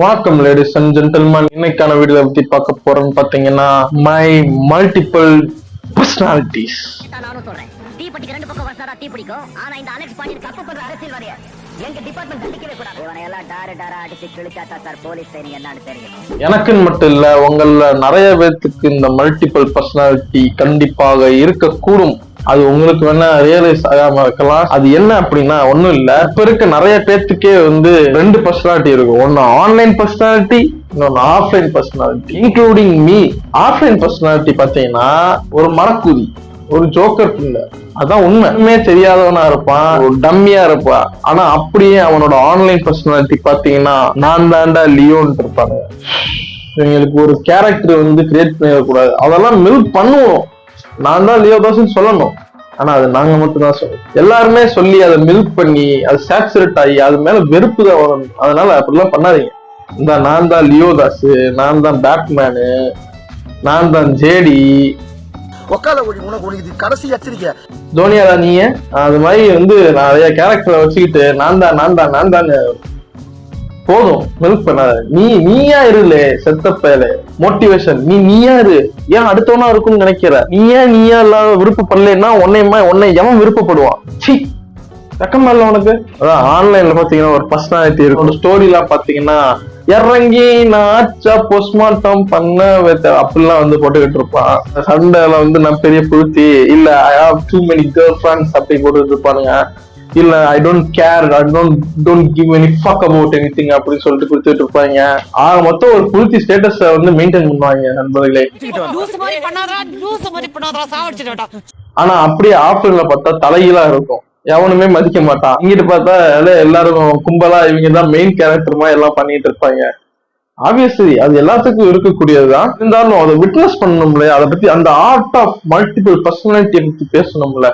வணக்கம் ladies and gentleman. இன்னைக்கான video பத்தி பார்க்க போறோம்னு பாத்தீங்கன்னா மை மல்டிபிள் பர்சனாலிட்டிஸ். நானும் சொல்றேன் தீப்பெட்டிக்கு ரெண்டு பக்கம் வசனடா தீ பிடிக்கும். ஆனா இந்த அலெக்ஸ் பாண்டியன் தப்பு பண்ற அரசியல்வாதிய எங்க டிபார்ட்மெண்ட் கண்டிக்கவே கூடாது. இவனை எல்லாம் டாரா அடிச்சு கிழிச்சாத்தா சார் போலீஸ் ட்ரைனிங் என்னன்னு தெரியும். எனக்குன்னு மட்டும் இல்ல, உங்கள நிறைய பேருக்கு இந்த மல்டிபிள் பர்சனாலிட்டி கண்டிப்பாக இருக்கக்கூடும். அது உங்களுக்கு வேணா ரியலைஸ் ஆகாம இருக்கலாம். அது என்ன அப்படின்னா ஒண்ணும் இல்ல, இப்ப இருக்க நிறைய பேர்த்துக்கே ரெண்டு பர்சனாலிட்டி இருக்கும். ஒன்னு ஆன்லைன் பர்சனாலிட்டி, இன்னொன்னு offline personality, including me. Offline personality பாத்தீங்கன்னா ஒரு மரக்குதி, ஒரு ஜோக்கர் பிள்ளை. அதான் உண்மையுமே தெரியாதவனா இருப்பான், ஒரு டம்மியா இருப்பான். ஆனா அப்படியே அவனோட ஆன்லைன் பர்சனாலிட்டி பாத்தீங்கன்னா நான் தாண்டா லியோன்னு இருப்பாங்க. எங்களுக்கு ஒரு கேரக்டர் கிரியேட் பண்ணிடக்கூடாது, அதெல்லாம் மில்க் பண்ணுவோம். நான் தான் லியோ தாஸ்ன்னு சொல்லணும், ஆனா அது நாங்க மட்டும் தான் சொல்லணும். எல்லாருமே சொல்லி அதை மில்க் பண்ணி அது சேச்சுரேட் ஆகி அது மேல வெறுப்பு தான் வரும். அதனால அப்படிலாம் பண்ணாதீங்க. இந்த நான் தான் லியோ தாஸ், நான் தான் பேட்மேனு, நான் தான் ஜேடி, கடைசி எச்சரிக்கை தோனியாடா நீங்க. அது மாதிரி நிறைய கேரக்டரை வச்சுக்கிட்டு நான் தான் போதும், மில்க் பண்ணாத. நீயா இருல செத்த பேல மோட்டிவேஷன். நீயா இரு. ஏன் அடுத்தவனா இருக்கும்னு நினைக்கிற? நீயா இல்லாத விருப்பப்படலன்னா உன்னை எவன் விருப்பப்படுவான்? சி வெக்கமா இல்ல உனக்கு? அதான் ஆன்லைன்ல பாத்தீங்கன்னா ஒரு பர்சனாலிட்டி இருக்கும். ஒரு ஸ்டோரி எல்லாம் பாத்தீங்கன்னா இறங்கி நாச்சா போஸ்ட்மார்ட்டம் பண்ண அப்படிலாம் போட்டுக்கிட்டு இருப்பான். சண்டைல நான் பெரிய புழுத்தி இல்ல, I have too many girlfriends அப்படி போட்டுட்டு இருப்பானுங்க. இல்ல I don't care, I don't give any fuck about anything அப்படின்னு சொல்லிட்டு கொடுத்துட்டு இருப்பாங்க. ஆக மொத்தம் ஒரு புழுத்தி ஸ்டேட்டஸ் மெயின்டைன் பண்ணுவாங்க நண்பர்களே. ஆனா அப்படியே ஆஃப்லைன்ல பார்த்தா தலைகீழா இருக்கும், எவனுமே மதிக்க மாட்டான். இங்கிட்டு பார்த்தா எல்லாரும் கும்பலா இவங்கதான் மெயின் கேரக்டர் மாதிரி எல்லாம் பண்ணிட்டு இருப்பாங்க. ஆப்வியஸ்லி அது எல்லாத்துக்கும் இருக்கக்கூடியதுதான். இருந்தாலும் அதை விட்னஸ் பண்ணணும்ல, அதை பத்தி அந்த ஆர்ட் ஆஃப் மல்டிபிள் பர்சனாலிட்டியை பத்தி பேசணும்ல.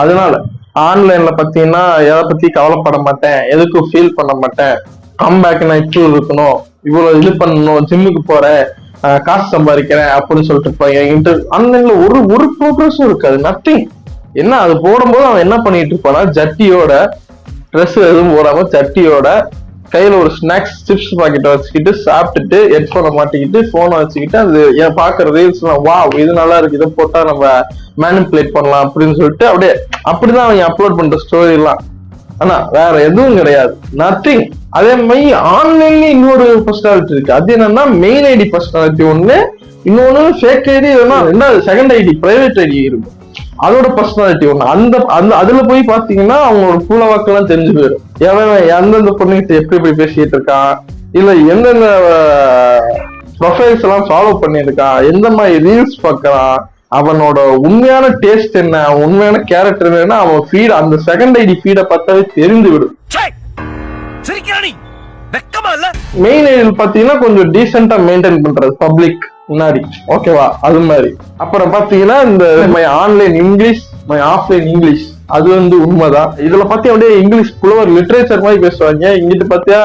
அதனால ஆன்லைன்ல பாத்தீங்கன்னா எதை பத்தி கவலைப்பட மாட்டேன், எதுக்கும் ஃபீல் பண்ண மாட்டேன். கம்பேக் நான் இப்படி இருக்கணும், இவ்வளவு இது பண்ணணும், ஜிம்முக்கு போறேன், காசு சம்பாதிக்கிறேன் அப்படின்னு சொல்லிட்டு இருப்பாங்க. ஆன்லைன்ல ஒரு ப்ரோக்ரஸும் இருக்காது, நத்திங். என்ன அது போடும்போது அவன் என்ன பண்ணிட்டு இருப்பானா, ஜட்டியோட ட்ரெஸ் எதுவும் போடாம ஜட்டியோட கையில ஒரு ஸ்நாக்ஸ் சிப்ஸ் பாக்கெட்டை வச்சுக்கிட்டு சாப்பிட்டுட்டு ஹெட்போனை மாட்டிக்கிட்டு போனை வச்சுக்கிட்டு அது ஏன் பாக்குற ரீல்ஸ் வா இது நல்லா இருக்கு, இதை போட்டா நம்ம மேனிபுலேட் பண்ணலாம் அப்படின்னு சொல்லிட்டு அப்படிதான் அவங்க அப்லோட் பண்ற ஸ்டோரி எல்லாம். ஆனா வேற எதுவும் கிடையாது, நத்திங். அதே மாதிரி ஆன்லைன்ல இன்னொரு பர்சனாலிட்டி இருக்கு. அது என்னன்னா மெயின் ஐடி பர்சனாலிட்டி ஒண்ணு, இன்னொன்னு ஃபேக் ஐடி, ரெண்டாவது செகண்ட் ஐடி பிரைவேட் ஐடி இருக்கும். அதோட பர்சனாலிட்டி ஒண்ணு. அதுல போய் பாத்தீங்கன்னா அவங்களோட பூலவாக்கெல்லாம் தெரிஞ்சு போயிடும். எந்தெந்த பொண்ணுகிட்ட எப்படி பேசிட்டு இருக்கான், இல்ல எந்தெந்த ப்ரொஃபைல்ஸ் எல்லாம் ஃபாலோ பண்ணிருக்கான், எந்த மாதிரி ரீல்ஸ் பாக்குறான், அவனோட உண்மையான டேஸ்ட் என்ன, உண்மையான கேரக்டர் என்னன்னா அவன் ஃபீட் அந்த செகண்ட் ஐடி ஃபீடை பார்த்தாவே தெரிந்து விடும். மெயின் ஐடியில் பாத்தீங்கன்னா கொஞ்சம் டீசென்டா மெயின்டைன் பண்றது பப்ளிக் முன்னாடி, ஓகேவா? அது மாதிரி. அப்புறம் பாத்தீங்கன்னா இந்த my online English, my offline English, அது உண்மைதான். இதுல பாத்தீங்க அப்படியே இங்கிலீஷ் புலவர் லிட்ரேச்சர் மாதிரி பேசுவாங்க, இங்கிட்டு பாத்தியா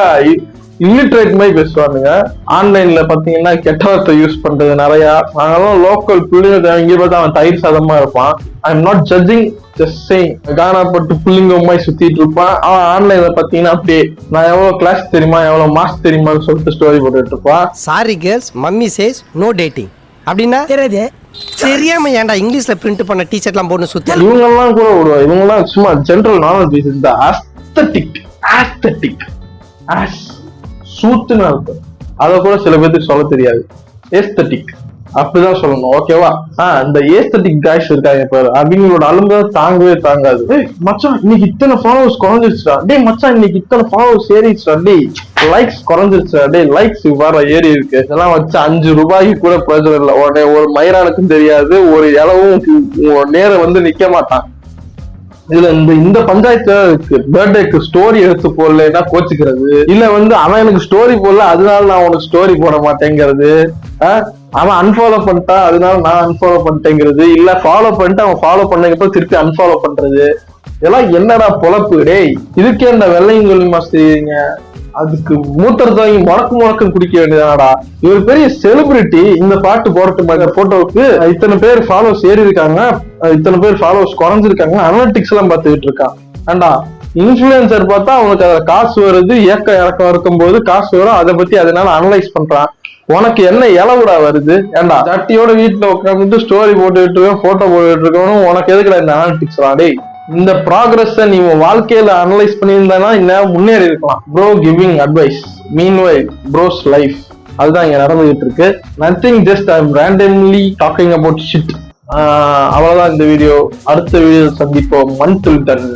இல்லிட்ரேட் மாதிரி பேசுவானுங்க. ஆன்லைன்ல பாத்தீங்கன்னா கெட்ட வார்த்தை யூஸ் பண்றது நிறைய. நாங்கெல்லாம் லோக்கல் புள்ளிங்க, இங்க பார்த்தா அவன் தயிர் சாதமா இருப்பான். I am not judging, just saying. கானா பட்டு புள்ளிங்க மாதிரி சுத்திட்டு இருப்பான். அவன் ஆன்லைன்ல பாத்தீங்கன்னா அப்படியே நான் எவ்வளவு கிளாஸ் தெரியுமா, எவ்வளவு மாஸ் தெரியுமான்னு சொல்லிட்டு ஸ்டோரி போட்டுட்டு இருப்பான். Sorry girls, mummy says no dating அப்படின்னா தெரியாம ஏன்டா இங்கிலீஷ்ல பிரிண்ட் பண்ண டீஷர்ட்லாம் போட்டு சுத்தி இவங்க எல்லாம் கூட விடுவா. இவங்க எல்லாம் சும்மா ஜெனரல் நாலேஜ் பேஸ். இந்த ஆஸ்தட்டிக் சூத்துன்னு இருக்கும், அதை கூட சில பேருக்கு சொல்ல தெரியாது. ஏஸ்தட்டிக் அப்படிதான் சொல்லணும், ஓகேவா? இந்த ஏஸ்தட்டிக் காய்ஸ் இருக்காங்க பாரு, அவங்களோட அலும்பு தாங்கவே தாங்காது. மச்சான் இன்னைக்கு இத்தனை ஃபாலோவர்ஸ் குறைஞ்சிருச்சா, டே மச்சான் இன்னைக்கு இத்தனை ஃபாலோவர்ஸ் ஏறிடுச்சா, டே லைக்ஸ் குறைஞ்சிருச்சா, டே லைக்ஸ் வர ஏறி இருக்கு. இதெல்லாம் வச்சு 5 ரூபாய்க்கு கூட பிரயோஜனம் இல்லை. உடனே ஒரு மயிரானுக்கும் தெரியாது, ஒரு இளவும் நேரம் நிக்க மாட்டான். இதுல இந்த பஞ்சாயத்து பர்த்டேக்கு ஸ்டோரி எடுத்து போடலன்னா கோச்சுக்கிறது, இல்ல அவன் எனக்கு ஸ்டோரி போடல அதனால நான் உனக்கு ஸ்டோரி போட மாட்டேங்கிறது, அவன் அன்ஃபாலோ பண்ணிட்டா அதனால நான் அன்ஃபாலோ பண்ணிட்டேங்கிறது, இல்ல ஃபாலோ பண்ணிட்டு அவன் ஃபாலோ பண்ணப்ப திருப்பி அன்ஃபாலோ பண்றது. இதெல்லாம் என்னடா பொழப்பு? டேய் இதுக்கே இந்த வெள்ளையும் கொல்லிமா செய்யுங்க, அதுக்கு மூத்தரத்தை வாங்கி முழக்கம் குடிக்க வேண்டியதாடா. இவர் பெரிய செலிபிரிட்டி, இந்த பாட்டு போடட்டு போட்டோவுக்கு இத்தனை பேர் ஃபாலோவர்ஸ் ஏறி இருக்காங்க, இத்தனை பேர் ஃபாலோவர்ஸ் குறைஞ்சிருக்காங்க, அனலிட்டிக்ஸ் எல்லாம் பார்த்துக்கிட்டு இருக்கான். ஏண்டா இன்ஃபுளுசர் பார்த்தா அவனுக்கு அதுல காசு வருது, ஏக்க இறக்கம் இருக்கும்போது காசு வரும், அதை பத்தி அதனால அனலைஸ் பண்றான். உனக்கு என்ன இளவுடா வருது? ஏண்டா சட்டியோட வீட்டுல உட்காந்துட்டு ஸ்டோரி போட்டுட்டு போட்டோ போட்டுட்டு இருக்கணும், உனக்கு எதுக்குடா இந்த அனாலிட்டிக்ஸ்? டேய், இந்த ப்ராக்ரஸ நீ உன் வாழ்க்கையில அனலைஸ் பண்ணியிருந்தானா இன்னும் முன்னேறி இருக்கலாம். Bro giving advice, meanwhile bro's life, அதுதான் இங்க நடந்துகிட்டு இருக்கு. Nothing, just I am randomly talking about shit. அவ்வளவுதான் இந்த வீடியோ. அடுத்த வீடியோ சந்திப்போம். மன்துல்டன்.